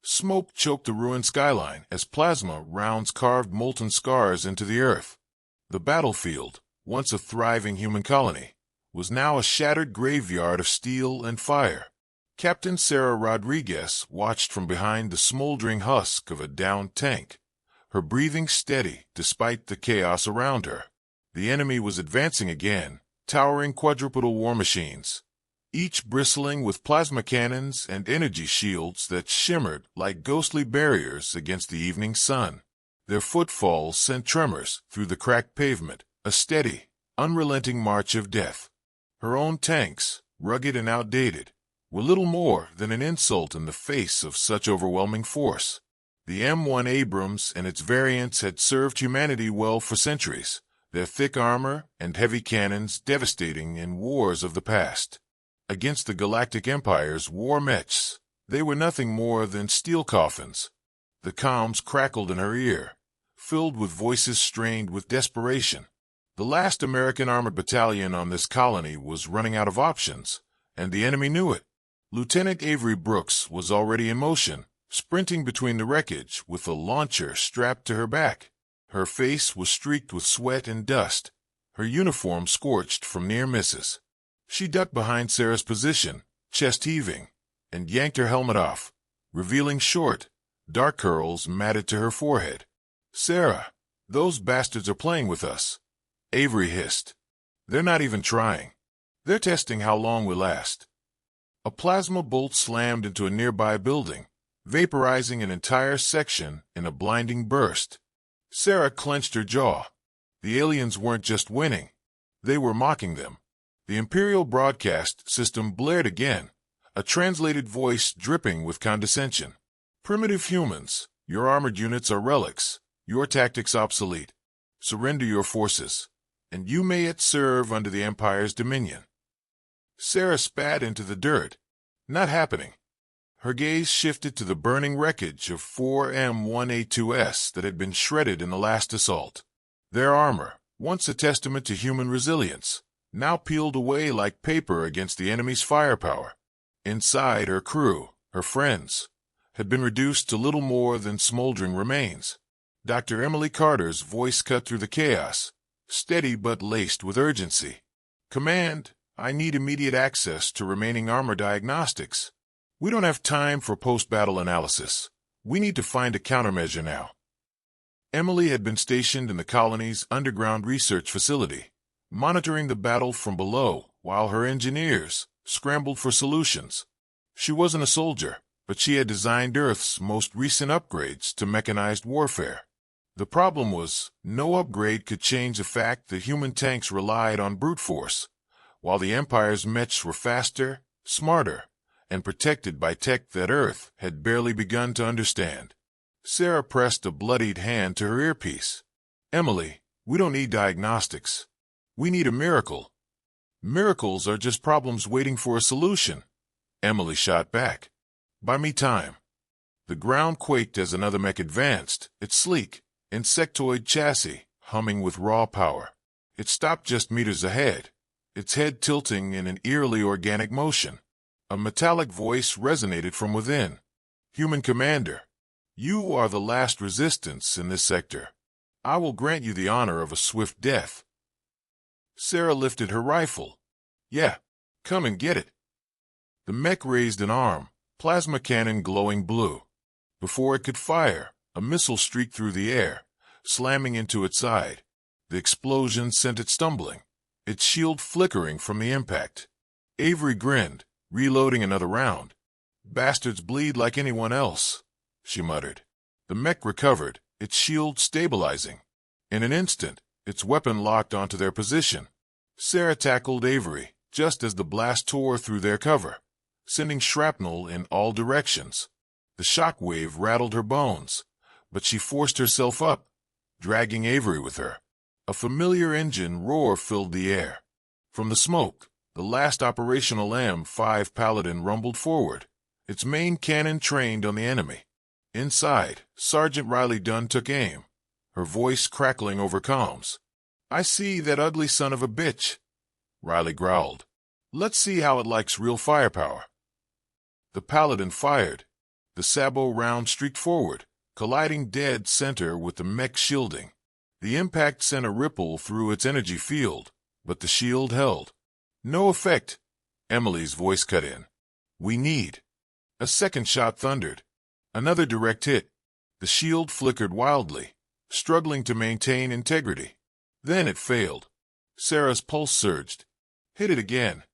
Smoke choked the ruined skyline as plasma rounds carved molten scars into the earth. The battlefield, once a thriving human colony, was now a shattered graveyard of steel and fire. Captain Sarah Rodriguez watched from behind the smoldering husk of a downed tank, her breathing steady despite the chaos around her. The enemy was advancing again, towering quadrupedal war machines, each bristling with plasma cannons and energy shields that shimmered like ghostly barriers against the evening sun. Their footfalls sent tremors through the cracked pavement, a steady, unrelenting march of death. Her own tanks, rugged and outdated, were little more than an insult in the face of such overwhelming force. The M1 Abrams and its variants had served humanity well for centuries, their thick armor and heavy cannons devastating in wars of the past. Against the Galactic Empire's war mechs, they were nothing more than steel coffins. The comms crackled in her ear, filled with voices strained with desperation. The last American armored battalion on this colony was running out of options, and the enemy knew it. Lieutenant Avery Brooks was already in motion, sprinting between the wreckage with a launcher strapped to her back. Her face was streaked with sweat and dust, her uniform scorched from near misses. She ducked behind Sarah's position, chest heaving, and yanked her helmet off, revealing short, dark curls matted to her forehead. "Sarah, those bastards are playing with us," Avery hissed. "They're not even trying. They're testing how long we last." A plasma bolt slammed into a nearby building, vaporizing an entire section in a blinding burst. Sarah clenched her jaw. The aliens weren't just winning. They were mocking them. The Imperial broadcast system blared again, a translated voice dripping with condescension. "Primitive humans, your armored units are relics, your tactics obsolete. Surrender your forces, and you may yet serve under the Empire's dominion." Sarah spat into the dirt. Not happening. Her gaze shifted to the burning wreckage of 4 M1A2S that had been shredded in the last assault. Their armor, once a testament to human resilience, now peeled away like paper against the enemy's firepower. Inside, her crew, her friends, had been reduced to little more than smoldering remains. Dr. Emily Carter's voice cut through the chaos, steady but laced with urgency. "Command, I need immediate access to remaining armor diagnostics. We don't have time for post-battle analysis. We need to find a countermeasure now." Emily had been stationed in the colony's underground research facility, monitoring the battle from below while her engineers scrambled for solutions. She wasn't a soldier, but she had designed Earth's most recent upgrades to mechanized warfare. The problem was, no upgrade could change the fact that human tanks relied on brute force, while the Empire's mechs were faster, smarter, and protected by tech that Earth had barely begun to understand. Sarah pressed a bloodied hand to her earpiece. "Emily, we don't need diagnostics. We need a miracle." "Miracles are just problems waiting for a solution," Emily shot back. "Buy me time." The ground quaked as another mech advanced, its sleek, insectoid chassis humming with raw power. It stopped just meters ahead, its head tilting in an eerily organic motion. A metallic voice resonated from within. "Human Commander, you are the last resistance in this sector. I will grant you the honor of a swift death." Sarah lifted her rifle. "Yeah, come and get it." The mech raised an arm, plasma cannon glowing blue. Before it could fire, a missile streaked through the air, slamming into its side. The explosion sent it stumbling, its shield flickering from the impact. Avery grinned, reloading another round. "Bastards bleed like anyone else," she muttered. The mech recovered, its shield stabilizing. In an instant, its weapon locked onto their position. Sarah tackled Avery just as the blast tore through their cover, sending shrapnel in all directions. The shock wave rattled her bones, but she forced herself up, dragging Avery with her. A familiar engine roar filled the air. From the smoke, the last operational M5 Paladin rumbled forward, its main cannon trained on the enemy. Inside, Sergeant Riley Dunn took aim, her voice crackling over comms. "I see that ugly son of a bitch," Riley growled. "Let's see how it likes real firepower." The Paladin fired. The sabot round streaked forward, colliding dead center with the mech shielding. The impact sent a ripple through its energy field, but the shield held. No effect. Emily's voice cut in. We need. A second shot thundered. Another direct hit. The shield flickered wildly, struggling to maintain integrity. Then it failed. Sarah's pulse surged. Hit it again.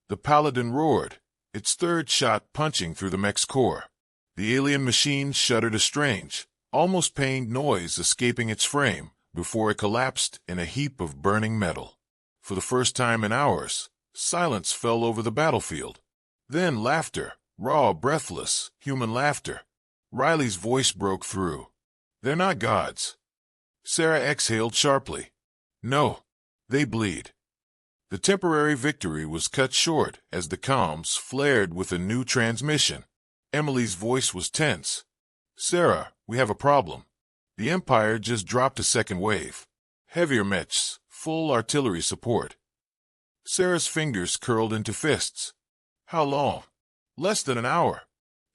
The paladin roared, its third shot punching through the mech's core. The alien machine shuddered a strange, almost pained noise escaping its frame before it collapsed in a heap of burning metal. For the first time in hours, silence fell over the battlefield. Then laughter, raw, breathless, human laughter. Riley's voice broke through. They're not gods. Sarah exhaled sharply. No, they bleed. The temporary victory was cut short as the comms flared with a new transmission. Emily's voice was tense. Sarah, we have a problem. The Empire just dropped a second wave. Heavier mechs, full artillery support. Sarah's fingers curled into fists. How long? Less than an hour.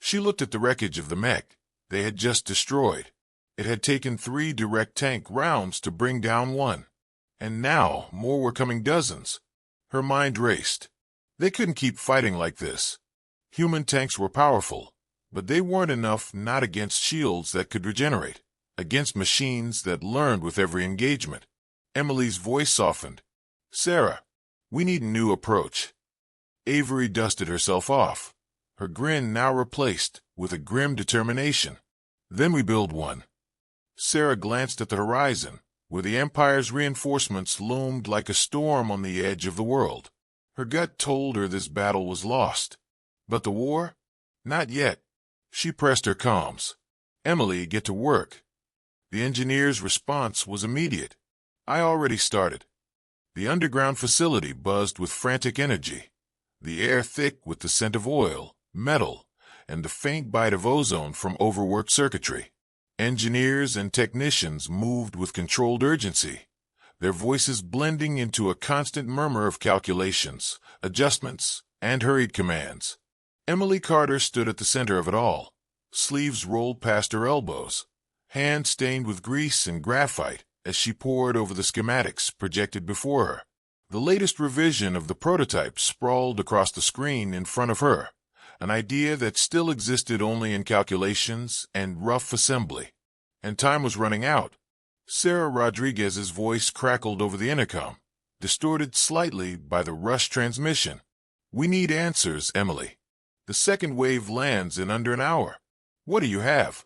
She looked at the wreckage of the mech they had just destroyed. It had taken 3 direct tank rounds to bring down one. And now more were coming, dozens. Her mind raced. They couldn't keep fighting like this. Human tanks were powerful, but they weren't enough, not against shields that could regenerate, against machines that learned with every engagement. Emily's voice softened. Sarah, we need a new approach. Avery dusted herself off, her grin now replaced with a grim determination. Then we build one. Sarah glanced at the horizon, where the Empire's reinforcements loomed like a storm on the edge of the world. Her gut told her this battle was lost. But the war? Not yet. She pressed her comms. Emily, get to work. The engineer's response was immediate. I already started. The underground facility buzzed with frantic energy, the air thick with the scent of oil, metal, and the faint bite of ozone from overworked circuitry. Engineers and technicians moved with controlled urgency, their voices blending into a constant murmur of calculations, adjustments, and hurried commands. Emily Carter stood at the center of it all, sleeves rolled past her elbows, hands stained with grease and graphite as she pored over the schematics projected before her. The latest revision of the prototype sprawled across the screen in front of her, an idea that still existed only in calculations and rough assembly. And time was running out. Sarah Rodriguez's voice crackled over the intercom, distorted slightly by the rush transmission. We need answers, Emily. The second wave lands in under an hour. What do you have?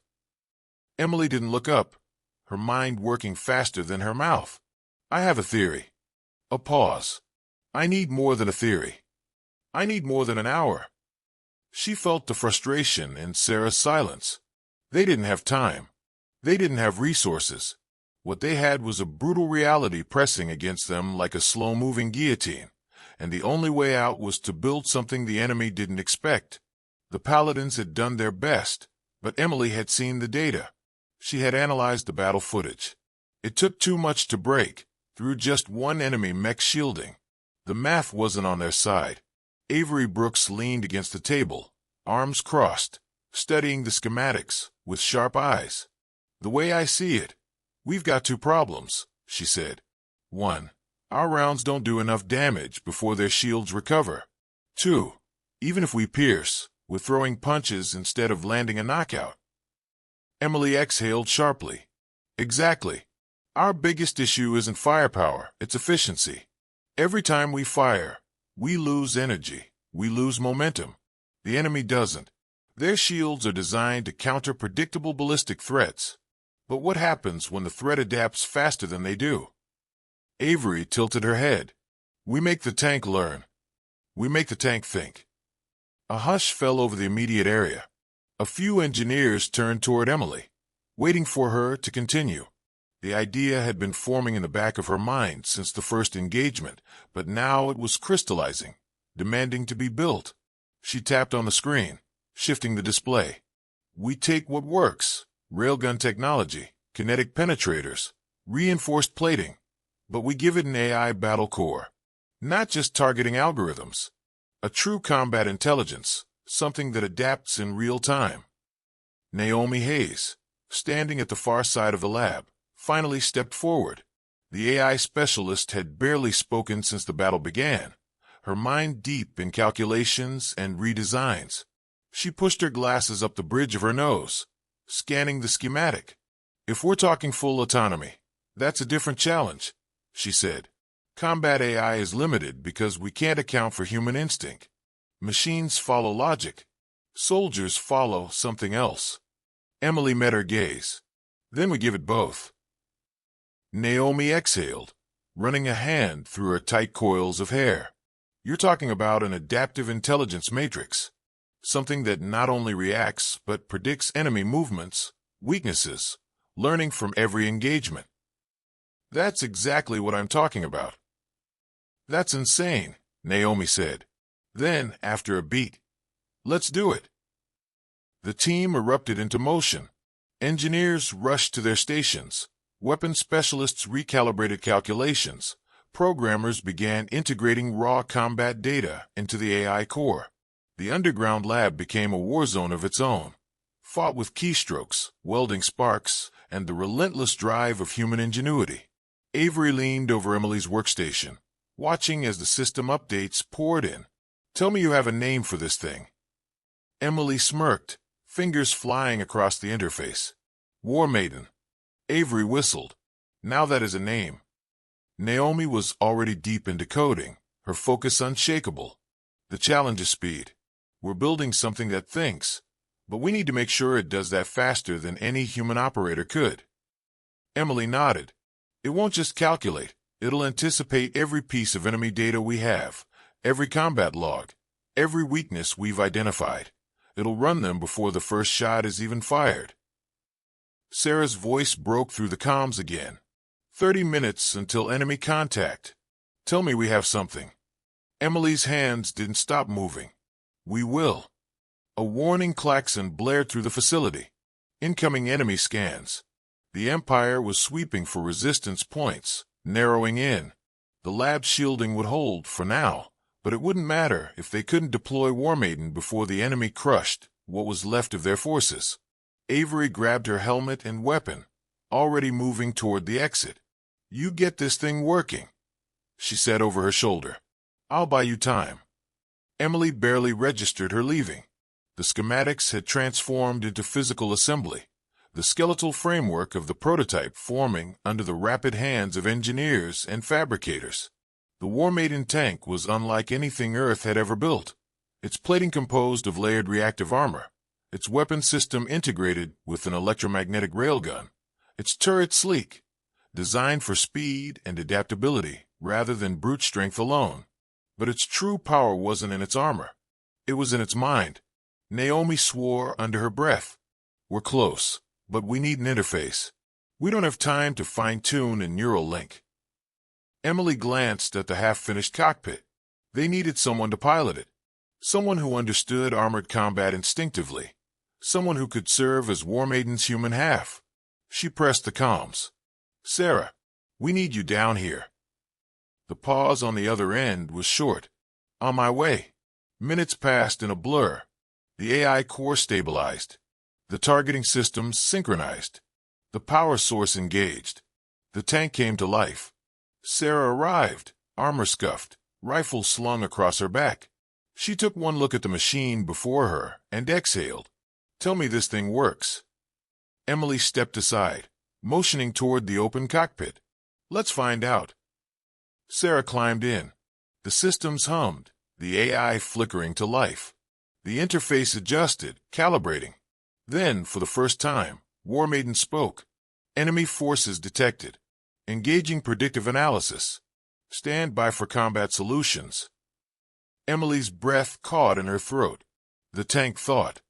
Emily didn't look up, her mind working faster than her mouth. I have a theory. A pause. I need more than a theory. I need more than an hour. She felt the frustration in Sarah's silence. They didn't have time. They didn't have resources. What they had was a brutal reality pressing against them like a slow-moving guillotine, and the only way out was to build something the enemy didn't expect. The Paladins had done their best, but Emily had seen the data. She had analyzed the battle footage. It took too much to break through just one enemy mech shielding. The math wasn't on their side. Avery Brooks leaned against the table, arms crossed, studying the schematics with sharp eyes. The way I see it, we've got 2 problems, she said. 1. Our rounds don't do enough damage before their shields recover. 2. Even if we pierce, we're throwing punches instead of landing a knockout. Emily exhaled sharply. Exactly. Our biggest issue isn't firepower, it's efficiency. Every time we fire, we lose energy, we lose momentum. The enemy doesn't. Their shields are designed to counter predictable ballistic threats. But what happens when the threat adapts faster than they do? Avery tilted her head. We make the tank learn. We make the tank think. A hush fell over the immediate area. A few engineers turned toward Emily, waiting for her to continue. The idea had been forming in the back of her mind since the first engagement, but now it was crystallizing, demanding to be built. She tapped on the screen, shifting the display. We take what works, railgun technology, kinetic penetrators, reinforced plating, but we give it an AI battle core. Not just targeting algorithms. A true combat intelligence, something that adapts in real time. Naomi Hayes, standing at the far side of the lab, finally stepped forward. The AI specialist had barely spoken since the battle began, her mind deep in calculations and redesigns. She pushed her glasses up the bridge of her nose, scanning the schematic. "If we're talking full autonomy, that's a different challenge," she said. "Combat AI is limited because we can't account for human instinct. Machines follow logic. Soldiers follow something else." Emily met her gaze. "Then we give it both." Naomi exhaled, running a hand through her tight coils of hair. "You're talking about an adaptive intelligence matrix. Something that not only reacts but predicts enemy movements, weaknesses, learning from every engagement." "That's exactly what I'm talking about." "That's insane," Naomi said. Then, after a beat, "Let's do it." The team erupted into motion. Engineers rushed to their stations. Weapon specialists recalibrated calculations. Programmers began integrating raw combat data into the AI core. The underground lab became a war zone of its own, fought with keystrokes, welding sparks, and the relentless drive of human ingenuity. Avery leaned over Emily's workstation, watching as the system updates poured in. "Tell me you have a name for this thing." Emily smirked, fingers flying across the interface. "War Maiden." Avery whistled. "Now that is a name." Naomi was already deep into coding, her focus unshakable. "The challenge is speed. We're building something that thinks, but we need to make sure it does that faster than any human operator could." Emily nodded. "It won't just calculate. It'll anticipate every piece of enemy data we have, every combat log, every weakness we've identified. It'll run them before the first shot is even fired." Sarah's voice broke through the comms again. 30 minutes until enemy contact. Tell me we have something." Emily's hands didn't stop moving. "We will." A warning klaxon blared through the facility. Incoming enemy scans. The Empire was sweeping for resistance points, narrowing in. The lab's shielding would hold for now, but it wouldn't matter if they couldn't deploy War Maiden before the enemy crushed what was left of their forces. Avery grabbed her helmet and weapon, already moving toward the exit. "You get this thing working," she said over her shoulder. "I'll buy you time." Emily barely registered her leaving. The schematics had transformed into physical assembly, the skeletal framework of the prototype forming under the rapid hands of engineers and fabricators. The War Maiden tank was unlike anything Earth had ever built. Its plating composed of layered reactive armor, its weapon system integrated with an electromagnetic railgun, its turret sleek, designed for speed and adaptability rather than brute strength alone. But its true power wasn't in its armor. It was in its mind. Naomi swore under her breath. "We're close, but we need an interface. We don't have time to fine-tune a neural link." Emily glanced at the half-finished cockpit. They needed someone to pilot it. Someone who understood armored combat instinctively. Someone who could serve as War Maiden's human half. She pressed the comms. "Sarah, we need you down here." The pause on the other end was short. "On my way." Minutes passed in a blur. The AI core stabilized. The targeting systems synchronized. The power source engaged. The tank came to life. Sarah arrived, armor scuffed, rifle slung across her back. She took one look at the machine before her and exhaled. "Tell me this thing works." Emily stepped aside, motioning toward the open cockpit. "Let's find out." Sarah climbed in. The systems hummed, the AI flickering to life. The interface adjusted, calibrating. Then, for the first time, War Maiden spoke. "Enemy forces detected. Engaging predictive analysis. Stand by for combat solutions." Emily's breath caught in her throat. The tank thought.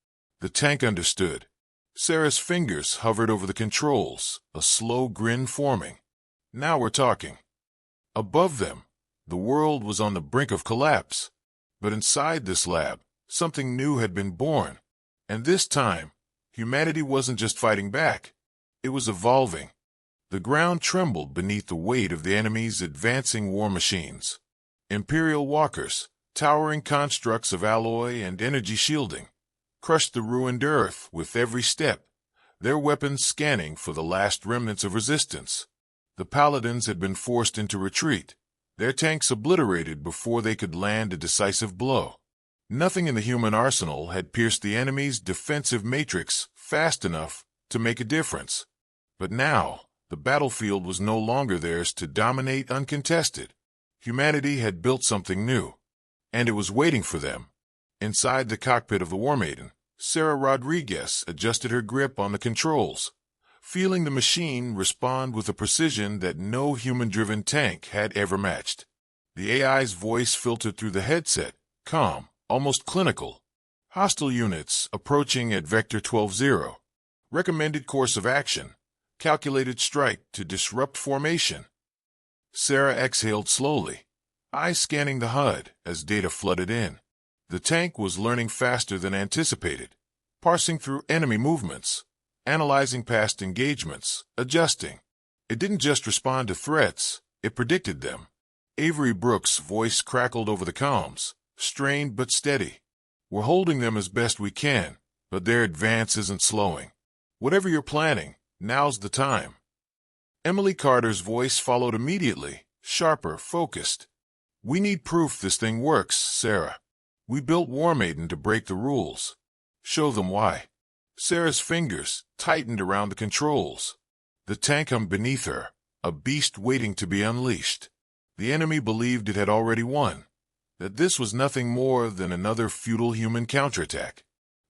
The tank understood. Sarah's fingers hovered over the controls, a slow grin forming. "Now we're talking." Above them, the world was on the brink of collapse. But inside this lab, something new had been born. And this time, humanity wasn't just fighting back. It was evolving. The ground trembled beneath the weight of the enemy's advancing war machines. Imperial walkers, towering constructs of alloy and energy shielding. crushed the ruined earth with every step, their weapons scanning for the last remnants of resistance. The paladins had been forced into retreat, their tanks obliterated before they could land a decisive blow. Nothing in the human arsenal had pierced the enemy's defensive matrix fast enough to make a difference. But now, the battlefield was no longer theirs to dominate uncontested. Humanity had built something new, and it was waiting for them. Inside the cockpit of the War Maiden, Sarah Rodriguez adjusted her grip on the controls, feeling the machine respond with a precision that no human-driven tank had ever matched. The AI's voice filtered through the headset, calm, almost clinical. Hostile units approaching at Vector 12-0. Recommended course of action. Calculated strike to disrupt formation. Sarah exhaled slowly, eyes scanning the HUD as data flooded in. The tank was learning faster than anticipated, parsing through enemy movements, analyzing past engagements, adjusting. It didn't just respond to threats, it predicted them. Avery Brooks' voice crackled over the comms, strained but steady. We're holding them as best we can, but their advance isn't slowing. Whatever you're planning, now's the time. Emily Carter's voice followed immediately, sharper, focused. We need proof this thing works, Sarah. We built War Maiden to break the rules. Show them why. Sarah's fingers tightened around the controls. The tank hung beneath her, a beast waiting to be unleashed. The enemy believed it had already won, that this was nothing more than another futile human counterattack.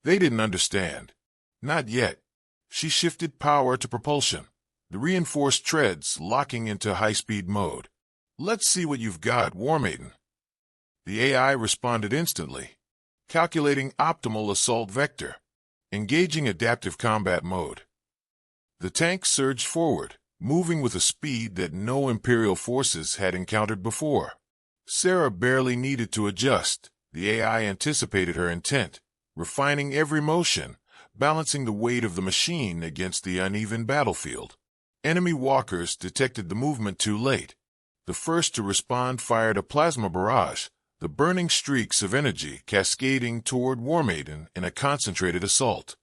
They didn't understand. Not yet. She shifted power to propulsion, the reinforced treads locking into high-speed mode. Let's see what you've got, War Maiden. The AI responded instantly, calculating optimal assault vector, engaging adaptive combat mode. The tank surged forward, moving with a speed that no Imperial forces had encountered before. Sarah barely needed to adjust. The AI anticipated her intent, refining every motion, balancing the weight of the machine against the uneven battlefield. Enemy walkers detected the movement too late. The first to respond fired a plasma barrage, the burning streaks of energy cascading toward War Maiden in a concentrated assault.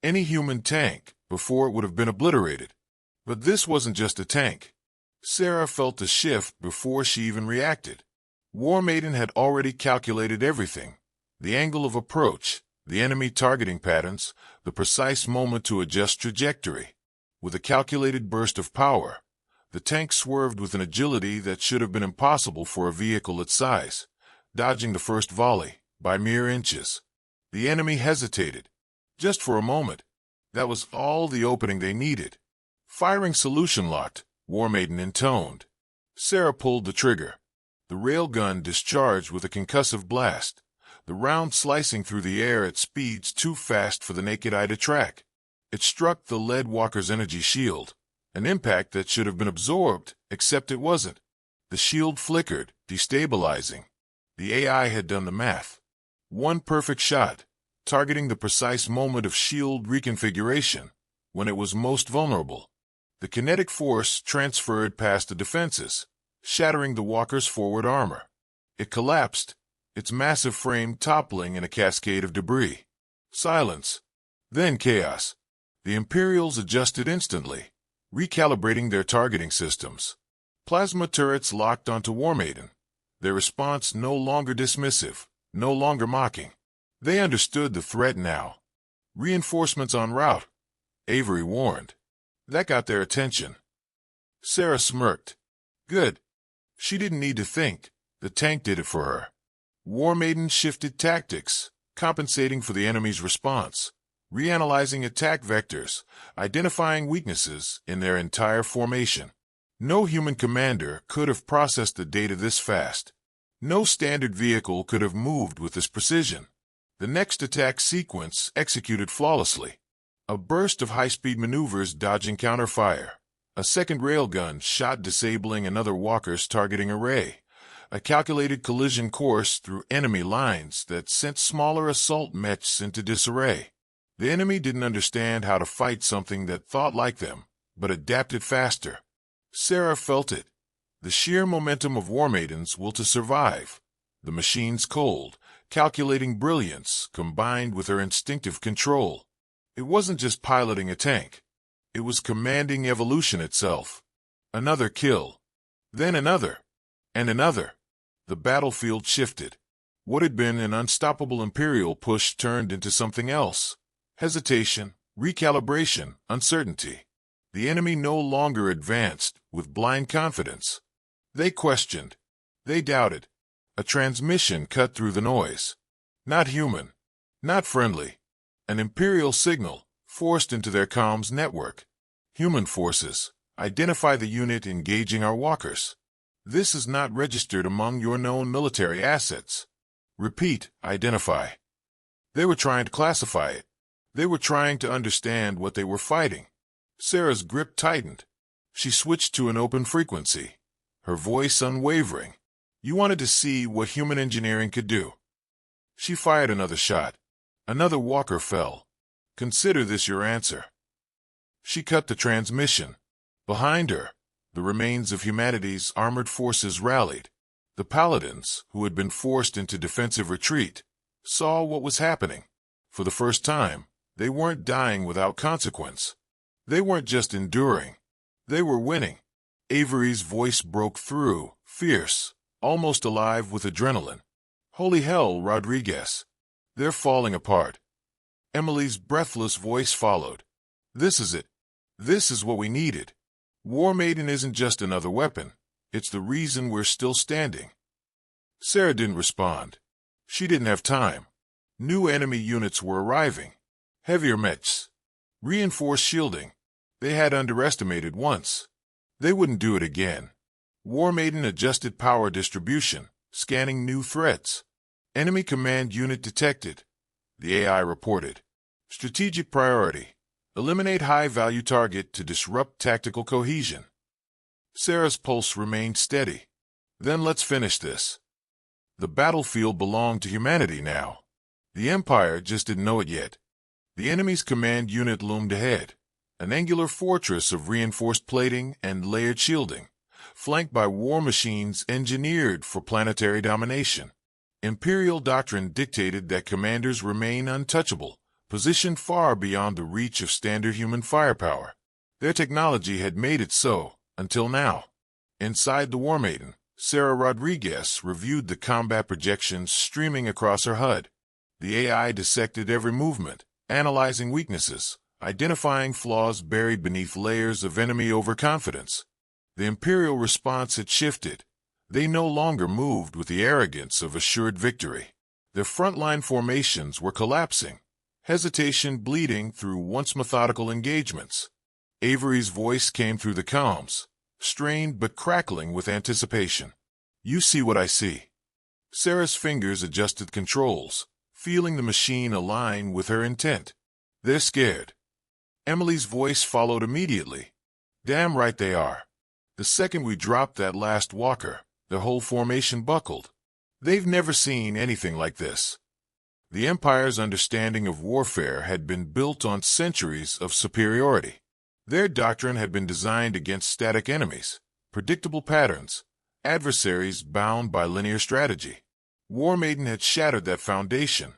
Any human tank before it would have been obliterated. But this wasn't just a tank. Sarah felt the shift before she even reacted. War Maiden had already calculated everything: the angle of approach, the enemy targeting patterns, the precise moment to adjust trajectory. With a calculated burst of power, the tank swerved with an agility that should have been impossible for a vehicle its size, dodging the first volley by mere inches. The enemy hesitated. Just for a moment. That was all the opening they needed. Firing solution locked, War Maiden intoned. Sarah pulled the trigger. The railgun discharged with a concussive blast, the round slicing through the air at speeds too fast for the naked eye to track. It struck the lead walker's energy shield, an impact that should have been absorbed, except it wasn't. The shield flickered, destabilizing. The AI had done the math. One perfect shot, targeting the precise moment of shield reconfiguration, when it was most vulnerable. The kinetic force transferred past the defenses, shattering the walker's forward armor. It collapsed, its massive frame toppling in a cascade of debris. Silence. Then chaos. The Imperials adjusted instantly, recalibrating their targeting systems. Plasma turrets locked onto War Maiden, their response no longer dismissive, no longer mocking. They understood the threat now. Reinforcements en route, Avery warned. That got their attention. Sarah smirked. Good. She didn't need to think. The tank did it for her. War Maiden shifted tactics, compensating for the enemy's response, reanalyzing attack vectors, identifying weaknesses in their entire formation. No human commander could have processed the data this fast. No standard vehicle could have moved with this precision. The next attack sequence executed flawlessly. A burst of high-speed maneuvers dodging counterfire. A second railgun shot disabling another walker's targeting array. A calculated collision course through enemy lines that sent smaller assault mechs into disarray. The enemy didn't understand how to fight something that thought like them, but adapted faster. Sarah felt it. The sheer momentum of War Maiden's will to survive. The machine's cold, calculating brilliance combined with her instinctive control. It wasn't just piloting a tank. It was commanding evolution itself. Another kill. Then another. And another. The battlefield shifted. What had been an unstoppable Imperial push turned into something else. Hesitation, recalibration, uncertainty. The enemy no longer advanced with blind confidence. They questioned. They doubted. A transmission cut through the noise. Not human. Not friendly. An Imperial signal forced into their comms network. Human forces, identify the unit engaging our walkers. This is not registered among your known military assets. Repeat, identify. They were trying to classify it. They were trying to understand what they were fighting. Sarah's grip tightened. She switched to an open frequency, her voice unwavering. You wanted to see what human engineering could do. She fired another shot. Another walker fell. Consider this your answer. She cut the transmission. Behind her, the remains of humanity's armored forces rallied. The paladins, who had been forced into defensive retreat, saw what was happening. For the first time, they weren't dying without consequence. They weren't just enduring. They were winning. Avery's voice broke through, fierce, almost alive with adrenaline. Holy hell, Rodriguez. They're falling apart. Emily's breathless voice followed. This is it. This is what we needed. War Maiden isn't just another weapon. It's the reason we're still standing. Sarah didn't respond. She didn't have time. New enemy units were arriving. Heavier mechs. Reinforced shielding. They had underestimated once. They wouldn't do it again. War Maiden adjusted power distribution, scanning new threats. Enemy command unit detected. The AI reported. Strategic priority. Eliminate high-value target to disrupt tactical cohesion. Sarah's pulse remained steady. Then let's finish this. The battlefield belonged to humanity now. The Empire just didn't know it yet. The enemy's command unit loomed ahead, an angular fortress of reinforced plating and layered shielding, flanked by war machines engineered for planetary domination. Imperial doctrine dictated that commanders remain untouchable, positioned far beyond the reach of standard human firepower. Their technology had made it so, until now. Inside the War Maiden, Sarah Rodriguez reviewed the combat projections streaming across her HUD. The AI dissected every movement, analyzing weaknesses, identifying flaws buried beneath layers of enemy overconfidence. The Imperial response had shifted. They no longer moved with the arrogance of assured victory. Their frontline formations were collapsing, hesitation bleeding through once methodical engagements. Avery's voice came through the comms, strained but crackling with anticipation. You see what I see. Sarah's fingers adjusted controls, feeling the machine align with her intent. They're scared. Emily's voice followed immediately. Damn right they are. The second we dropped that last walker, their whole formation buckled. They've never seen anything like this. The Empire's understanding of warfare had been built on centuries of superiority. Their doctrine had been designed against static enemies, predictable patterns, adversaries bound by linear strategy. War Maiden had shattered that foundation.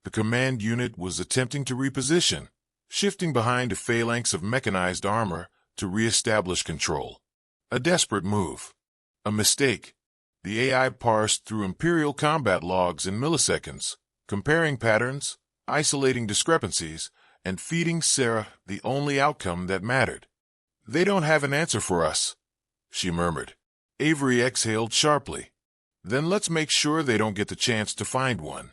The command unit was attempting to reposition, shifting behind a phalanx of mechanized armor to re-establish control. A desperate move. A mistake. The AI parsed through Imperial combat logs in milliseconds, comparing patterns, isolating discrepancies, and feeding Sarah the only outcome that mattered. They don't have an answer for us, she murmured. Avery exhaled sharply. Then let's make sure they don't get the chance to find one.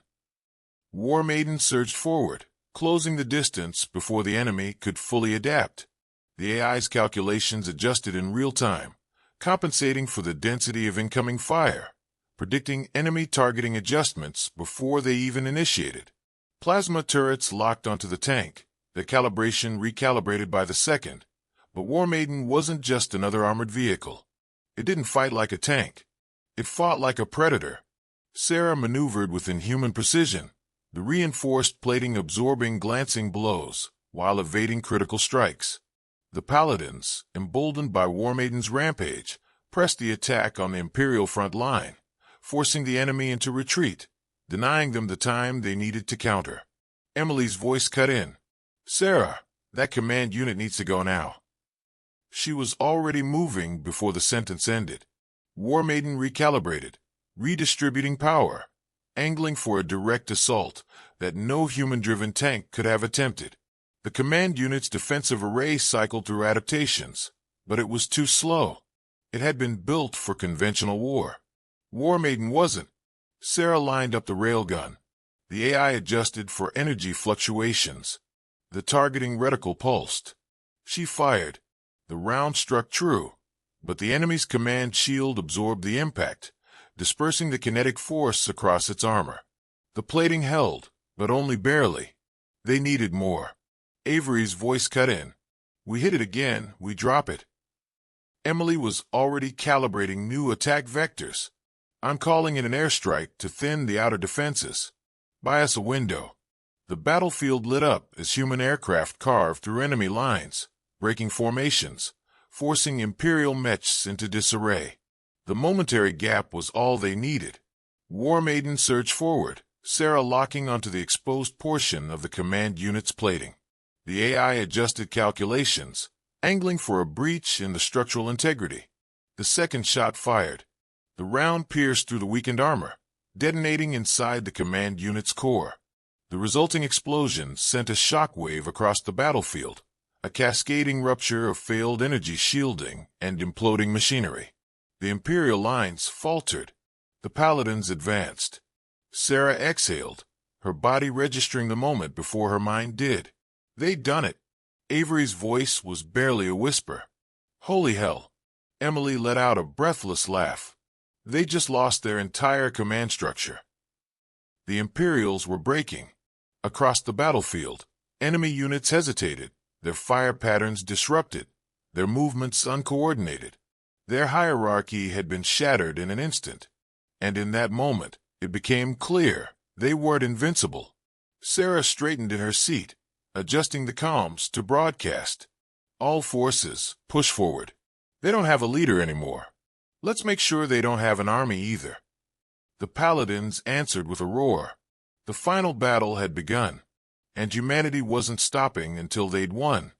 War Maiden surged forward, closing the distance before the enemy could fully adapt. The AI's calculations adjusted in real time, compensating for the density of incoming fire, predicting enemy targeting adjustments before they even initiated. Plasma turrets locked onto the tank, their calibration recalibrated by the second. But War Maiden wasn't just another armored vehicle. It didn't fight like a tank. It fought like a predator. Sarah maneuvered with inhuman precision, the reinforced plating absorbing glancing blows while evading critical strikes. The Paladins, emboldened by War Maiden's rampage, pressed the attack on the Imperial front line, forcing the enemy into retreat. denying them the time they needed to counter. Emily's voice cut in. "Sarah, that command unit needs to go now." She was already moving before the sentence ended. War Maiden recalibrated, redistributing power, angling for a direct assault that no human-driven tank could have attempted. The command unit's defensive array cycled through adaptations, but it was too slow. It had been built for conventional war. War Maiden wasn't. Sarah lined up the railgun. The AI adjusted for energy fluctuations. The targeting reticle pulsed. She fired. The round struck true, but the enemy's command shield absorbed the impact, dispersing the kinetic force across its armor. The plating held, but only barely. They needed more. Avery's voice cut in. "We hit it again, we drop it." Emily was already calibrating new attack vectors. "I'm calling in an airstrike to thin the outer defenses. Buy us a window." The battlefield lit up as human aircraft carved through enemy lines, breaking formations, forcing Imperial mechs into disarray. The momentary gap was all they needed. War Maiden surged forward, Sarah locking onto the exposed portion of the command unit's plating. The AI adjusted calculations, angling for a breach in the structural integrity. The second shot fired. The round pierced through the weakened armor, detonating inside the command unit's core. The resulting explosion sent a shockwave across the battlefield, a cascading rupture of failed energy shielding and imploding machinery. The Imperial lines faltered. The Paladins advanced. Sarah exhaled, her body registering the moment before her mind did. They'd done it. Avery's voice was barely a whisper. "Holy hell!" Emily let out a breathless laugh. They just lost their entire command structure. The Imperials were breaking. Across the battlefield, enemy units hesitated, their fire patterns disrupted, their movements uncoordinated. Their hierarchy had been shattered in an instant, and in that moment, it became clear they weren't invincible. Sarah straightened in her seat, adjusting the comms to broadcast. "All forces, push forward. They don't have a leader anymore. Let's make sure they don't have an army either." The Paladins answered with a roar. The final battle had begun, and humanity wasn't stopping until they'd won.